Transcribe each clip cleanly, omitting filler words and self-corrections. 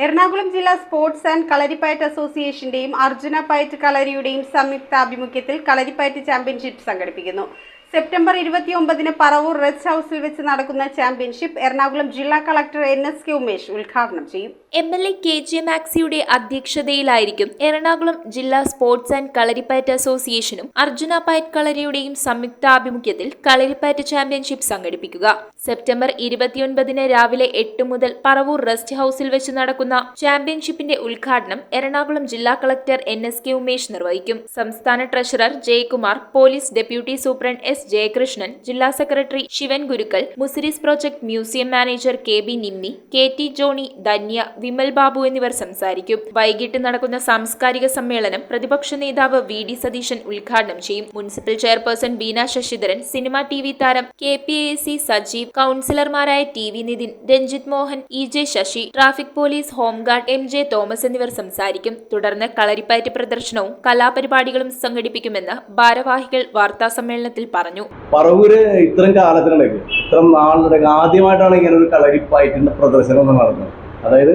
എറണാകുളം ജില്ലാ sports and Kalaripayattu അസോസിയേഷന്റെയും അർജുന പയറ്റ് കളരിയുടെയും സംയുക്താഭിമുഖ്യത്തിൽ കളരിപ്പയറ്റ് ചാമ്പ്യൻഷിപ്പ് സംഘടിപ്പിക്കുന്നു. സെപ്റ്റംബർ 29 പറവൂർ റെസ്റ്റ് ഹൌസിൽ വെച്ച് നടക്കുന്ന ചാമ്പ്യൻഷിപ്പ് എറണാകുളം ജില്ലാ കളക്ടർ NSK ഉമേഷ് ഉദ്ഘാടനം ചെയ്യും. MLA KJ മാക്സിയുടെ അധ്യക്ഷതയിലായിരിക്കും എറണാകുളം ജില്ലാ സ്പോർട്സ് ആൻഡ് കളരിപ്പയറ്റ് അസോസിയേഷനും അർജുന പയറ്റ് കളരിയുടെയും സംയുക്താഭിമുഖ്യത്തിൽ കളരിപ്പയറ്റ് ചാമ്പ്യൻഷിപ്പ് സംഘടിപ്പിക്കുക. സെപ്റ്റംബർ 29 രാവിലെ 8 മുതൽ പറവൂർ റെസ്റ്റ് ഹൌസിൽ വെച്ച് നടക്കുന്ന ചാമ്പ്യൻഷിപ്പിന്റെ ഉദ്ഘാടനം എറണാകുളം ജില്ലാ കളക്ടർ NSK ഉമേഷ് നിർവഹിക്കും. സംസ്ഥാന treasurer Jayakumar, police deputy superintendent S Jayakrishnan, ജില്ലാ secretary Sivan Gurukkal, Muziris project museum manager KB Nimmi, KT Johny, Dhanya, Vimal Babu എന്നിവർ സംസാരിക്കും. വൈകിട്ട് നടക്കുന്ന സാംസ്കാരിക സമ്മേളനം പ്രതിപക്ഷ നേതാവ് VD സതീശൻ ഉദ്ഘാടനം ചെയ്യും. Municipal chairperson Beena Sasidharan, cinema TV താരം KPAC സജീവ്, കൌൺസിലർമാരായ TV Nithin, Ranjith Mohan, EJ Sasi, traffic police home guard MJ Thomas എന്നിവർ സംസാരിക്കും. തുടർന്ന് കളരിപ്പയറ്റ് പ്രദർശനവും കലാപരിപാടികളും സംഘടിപ്പിക്കുമെന്ന് ഭാരവാഹികൾ വാർത്താസമ്മേളനത്തിൽ പറഞ്ഞു. പറവൂര് ഇത്രയും കാലത്തിനിടയ്ക്ക് ഇത്രയും നാളുടെ ആദ്യമായിട്ടാണ് ഇങ്ങനെ ഒരു കളരിപ്പയറ്റിന്റെ പ്രദർശനം നടത്തുന്നത്. അതായത്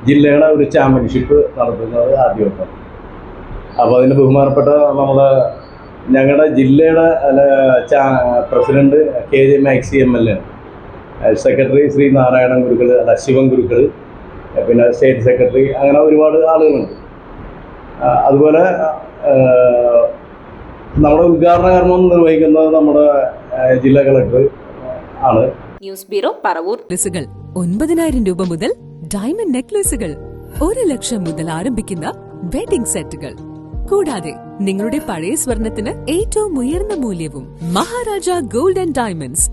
ജില്ലയുടെ ഒരു ചാമ്പ്യൻഷിപ്പ് നടത്തുന്നത് ആദ്യമായിട്ടാണ്. അപ്പോൾ അതിന് ബഹുമാനപ്പെട്ട ഞങ്ങളുടെ ജില്ലയുടെ president KJ Maxi MLA, secretary Shri Narayanan Gurukkal, Sivan Gurukkal, പിന്നെ സ്റ്റേറ്റ് സെക്രട്ടറി, അങ്ങനെ ഒരുപാട് ആളുകളുണ്ട്. അതുപോലെ നമ്മുടെ ഉദ്ഘാടന കർമ്മം നിർവഹിക്കുന്നത് നമ്മുടെ ജില്ലാ കളക്ടർ ആണ്. News bureau, Paravur. 9,000 രൂപ മുതൽ ഡയമണ്ട് നെക്ലേസുകൾ, 1 ലക്ഷം മുതൽ ആരംഭിക്കുന്ന വെഡിംഗ് സെറ്റുകൾ, കൂടാതെ നിങ്ങളുടെ പഴയ സ്വർണത്തിന് ഏറ്റവും ഉയർന്ന മൂല്യവും. Maharaja gold and diamonds,